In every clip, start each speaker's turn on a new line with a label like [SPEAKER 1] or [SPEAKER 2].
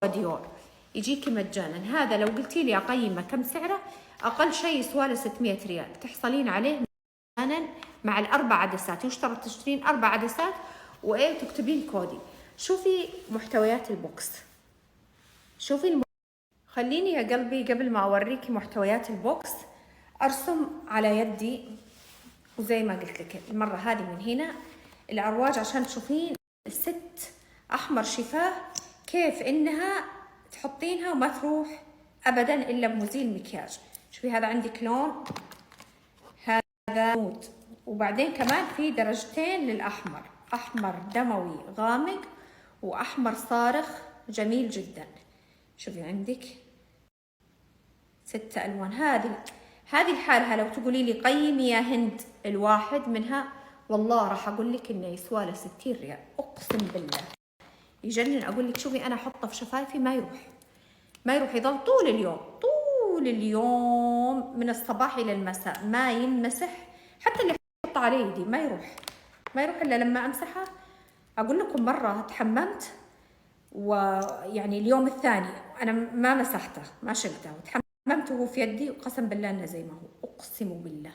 [SPEAKER 1] ديور يجيكي مجانا. هذا لو قلتي لي اقيمه كم سعره، اقل شيء يسوى له 600 ريال، تحصلين عليه مجانا مع الاربع عدسات. يشترط تشترين 4 عدسات وتكتبين كودي. شوفي محتويات البوكس، شوفي خليني يا قلبي قبل ما اوريكي محتويات البوكس ارسم على يدي، وزي ما قلت لك المره هذه من هنا الارواج عشان تشوفين الست احمر شفاه كيف انها تحطينها وما تروح ابدا الا بمزيل مكياج. شوفي هذا عندك لون، هذا نود، وبعدين كمان في درجتين للاحمر، احمر دموي غامق واحمر صارخ جميل جدا. شوفي عندك 6 الوان. هذه الحالة لو تقولي لي قيمي يا هند الواحد منها، والله راح اقول لك انه يسوى له 60 ريال، اقسم بالله يجنن. اقول لك شوفي انا احطه في شفايفي ما يروح، يظل طول اليوم من الصباح الى المساء ما ينمسح. حتى اللي احطه على يدي ما يروح الا لما امسحه. اقول لكم مره تحممت، ويعني اليوم الثاني انا ما مسحته ما شلته، وتحممته في يدي وقسم بالله انه زي ما هو، اقسم بالله.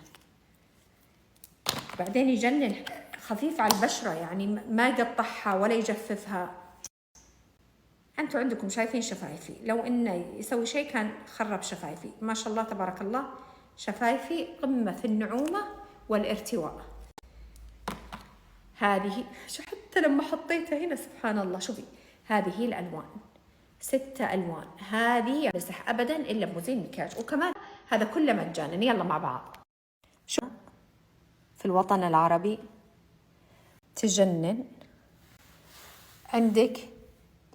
[SPEAKER 1] بعدين يجنن، خفيف على البشره يعني ما يقطعها ولا يجففها. انتم عندكم شايفين شفايفي، لو انه يسوي شيء كان خرب شفايفي. ما شاء الله تبارك الله، شفايفي قمه في النعومه والارتواء. هذه حتى لما حطيتها هنا سبحان الله. شوفي هذه الالوان 6 الوان، هذه ما يمسح ابدا الا بمزيل مكياج، وكمان هذا كله مجانا. يلا مع بعض. شو في الوطن العربي تجنن. عندك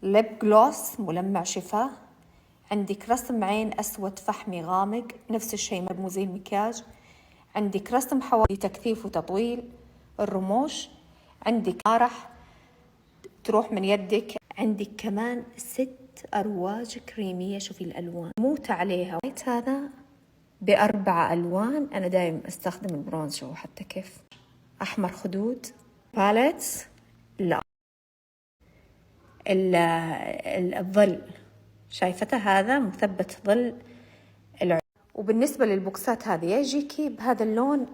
[SPEAKER 1] ليب جلوس ملمع شفاه، عندك رسم عين اسود فحمي غامق نفس الشيء بمزيل مكياج، عندك رسم حواجب تكثيف وتطويل الرموش، عندك راح تروح من يدك، عندك كمان 6 أرواج كريمية. شوفي الألوان موت عليها. هذا ب4 ألوان، أنا دايم أستخدم البرونز. شوفوا حتى كيف أحمر خدود باليتس. لا الظل شايفته هذا مثبت ظل العين. وبالنسبة للبوكسات هذه يجيكي بهذا اللون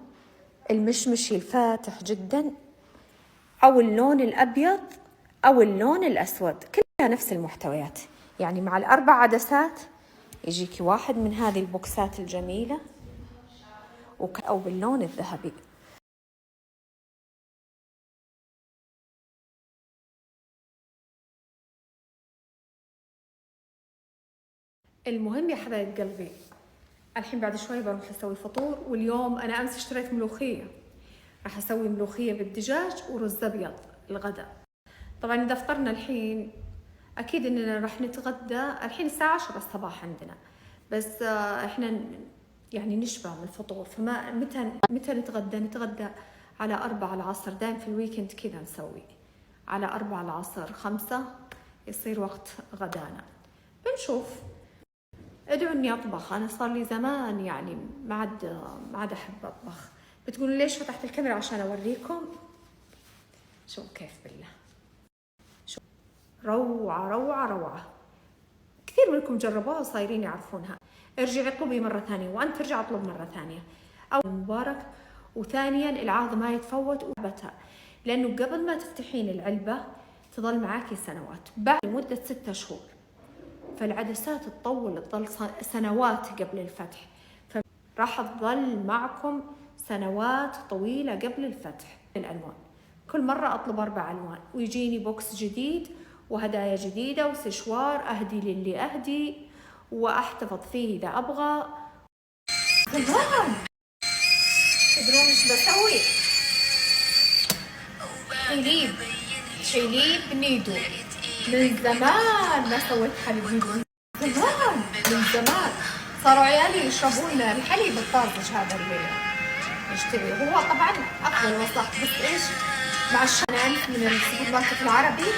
[SPEAKER 1] المشمشي الفاتح جدا، أو اللون الأبيض أو اللون الأسود، كلها نفس المحتويات. يعني مع ال4 عدسات يجيكي واحد من هذه البوكسات الجميلة أو باللون الذهبي. المهم يا حبايب قلبي، الحين بعد شوي بروح أسوي فطور. واليوم أنا أمس اشتريت ملوخية، راح أسوي ملوخية بالدجاج ورز أبيض الغداء. طبعا إذا فطرنا الحين أكيد إننا راح نتغدى الحين الساعة 10 الصباح عندنا، بس إحنا يعني نشبع من الفطور. فما متى نتغدى على 4 العصر. دايم في الويكند كذا نسوي على 4 العصر 5 يصير وقت غدانا. بنشوف. ادعوا اني اطبخ، انا صار لي زمان يعني ما عاد احب اطبخ. بتقولوا ليش فتحت الكاميرا؟ عشان اوريكم. شوف كيف بالله، شوف روعة. كثير منكم جربوها وصايرين يعرفونها. ارجعي اطلبي مرة ثانية، وانت ترجع اطلب مرة ثانية. او مبارك. وثانيا العرض ما يتفوت وبتها، لانه قبل ما تفتحين العلبة تظل معاكي سنوات، بعد مدة 6 شهور. فالعدسات تطول سنوات قبل الفتح، فراح تظل معكم سنوات طويلة قبل الفتح. الألوان كل مرة أطلب 4 ألوان ويجيني بوكس جديد وهدايا جديدة وسشوار أهدي للي أهدي وأحتفظ فيه إذا أبغى. تمام. تدرون إيش بسوي؟ حليب نيدو. من زمان ما سويت حليب نيدو، من زمان صاروا عيالي يشربون الحليب الطازج هذا اللي نشتريه. هو طبعا افضل وصح، بس ايش مع الشنان من السوبر ماركت العربي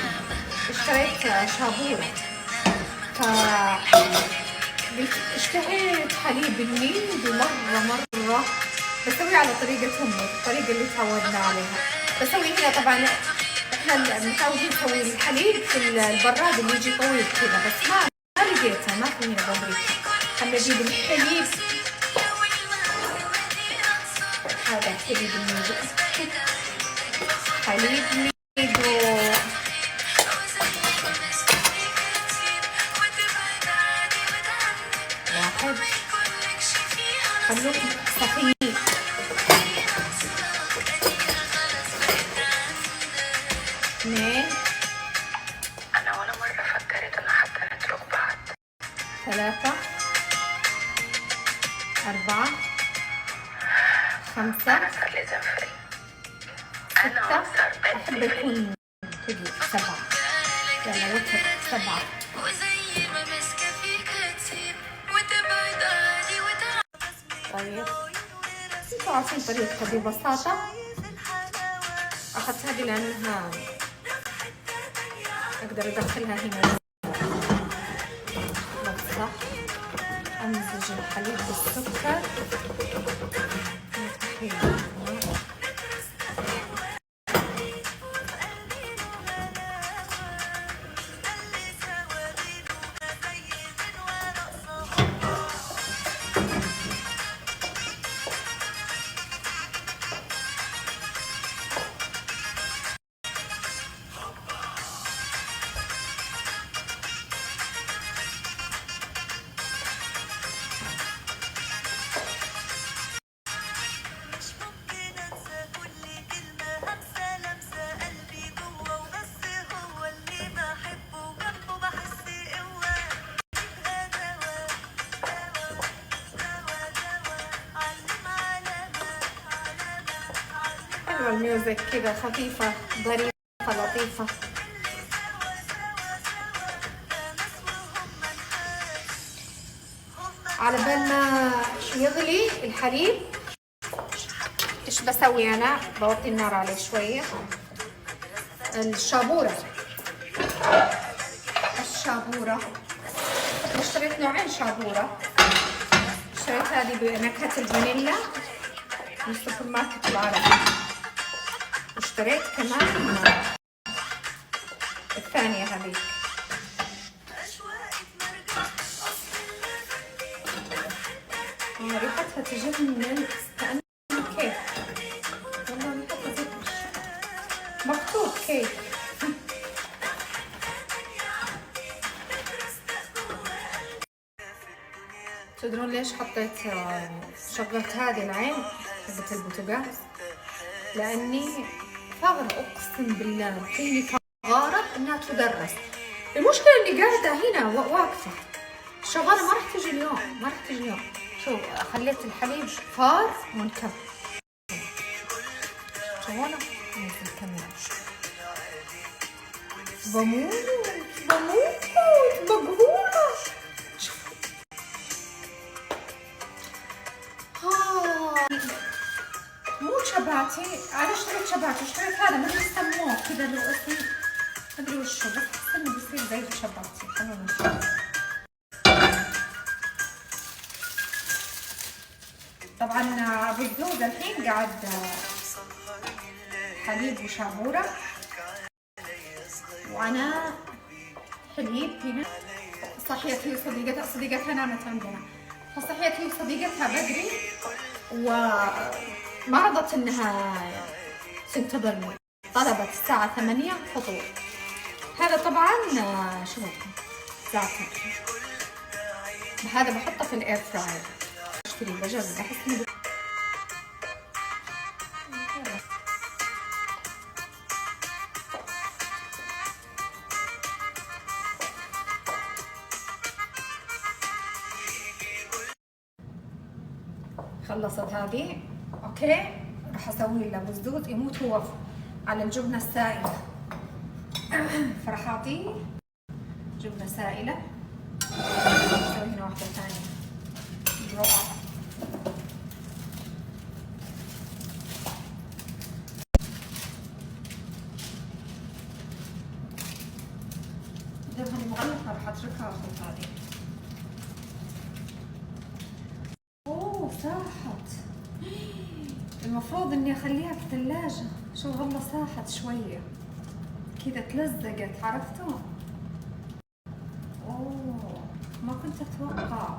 [SPEAKER 1] اشتريت شابورة، اشتهيت حليب النيدو مرة. بسويه على طريقتهم، الطريقة اللي تعودنا عليها. بسوي هنا طبعا هلا متعودين نسوي الحليب في البراد اللي يجي طويل كذا، بس ما لقيتها، ما في هنا بامريكا. خلينا نجيب الحليب. هذا حليب النيدو، حليب نيدو. واحد، خلوكم صحيين. اثنين،
[SPEAKER 2] أنا ولا مرة فكرت إنه حتى نترك بعض.
[SPEAKER 1] ثلاثة، أربعة، خمسة،
[SPEAKER 2] أنا صار لي زنفل.
[SPEAKER 1] ستة، أحب يكون كذي، سبعة. يلا وتر، سبعة. طيب انتوا عارفين طريقتها ببساطة. أخذت هذه لأنها أقدر أدخلها هنا. صح، أمزج الحليب بالسكر. حلوة الميوزك كذا، خفيفة ظريفة لطيفة. على بال ما يغلي الحليب ايش بسوي انا؟ بوطي النار عليه شوية. الشابورة، اشتريت نوعين شابورة. اشتريت هذه بنكهة الفانيلا من السوبر ماركت العربي، واشتريت كمان الثانية هذيك. ريحتها تجنن، كأنه كيك. والله ريحتها زفر، مكتوب كيك. تدرون ليش حطيت شغلت هذه العين حقت البوتاجاز؟ لأني ثغرة، أقسم بالله فيني ثغارة إنها تدرس. المشكلة إني قاعدة هنا واقفة شغالة، ما راح تجي اليوم، شوف خليت الحليب فار وانكب. شغالة نزل كمان. بموت مقهورة. مو شباتي، أنا اشتريت شباتي، اشتريت هذا ما يسموه كذا، لو اسمي ما أدري وشو، بس أحس إنه بيصير زي شباتي. خلونا نشوف. طبعا أبو الزود الحين قاعد حليب وشابورة، وأنا حليب هنا. صحيت هي صديقتها نامت عندنا، فصحيت هي صديقتها بدري وما رضت إنها تنتظرني، طلبت الساعة 8 فطور. هذا طبعا شو زعتر، هذا بحطه في الاير فراير. اشتري بجرب، احس انه خلصت هذه. اوكي، راح اسوي له بزدود يموت هو على الجبنه السائله. فراح اعطيه جبنه سائله. اسوي هنا واحده ثانيه رائعه. هذه مغلقه، راح اتركها اخذ هذه. اوه ساحت، المفروض اني اخليها في الثلاجه. شو والله ساحت شويه. كذا تلزقت، عرفتوا؟ اوه ما كنت اتوقع.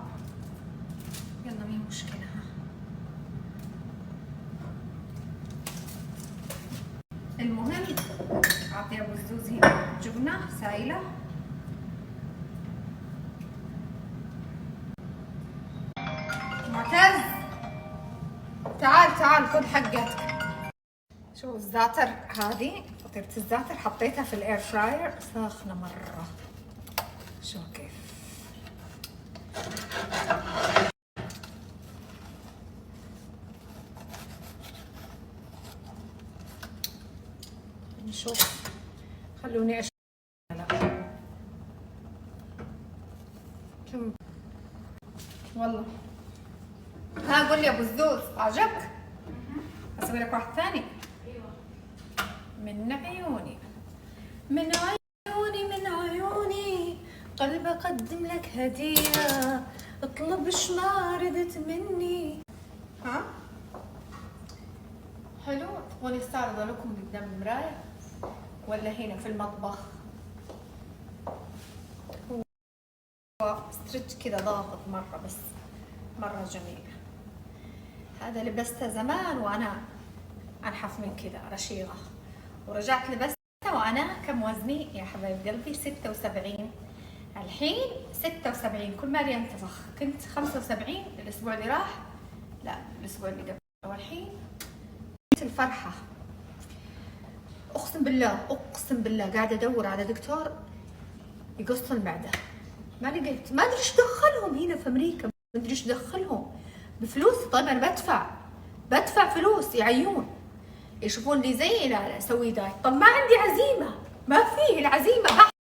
[SPEAKER 1] يلا مين مشكلة. ها المهم اعطي ابو الزوز هنا جبنة سايلة. معتز تعال تعال خذ حقتك. شو الزعتر هذه فطيرة الزعتر حطيتها في الاير فراير ساخنة مرة. شو كيف نشوف. خلوني اشوف. لا كم والله. ها قول لي ابو الزوز عجبك؟ اسوي لك واحد ثاني. من عيوني من عيوني من عيوني قلب اقدم لك هديه اطلب ايش ما ردت مني. ها حلو. تبغوني استعرضه لكم قدام المرايه ولا هنا في المطبخ؟ هو ستريتش كذا ضاغط مره بس مره جميل. هذا لبسته زمان وانا انحف من كذا رشيقه، ورجعت لبسته وانا كم وزني يا حبايب قلبي؟ 76. الحين 76. كل ما ينتفخ. كنت 75 الاسبوع اللي راح، لا الاسبوع اللي قبل، والحين الفرحه. اقسم بالله قاعده ادور على دكتور يقص المعده، ما لقيت. ما ادري ايش دخلهم هنا في امريكا، ما ادري ايش دخلهم بفلوس. طيب انا بدفع فلوس يعيون يشوفون لي زي لا اسوي دايت. طب ما عندي عزيمه، ما فيه العزيمه.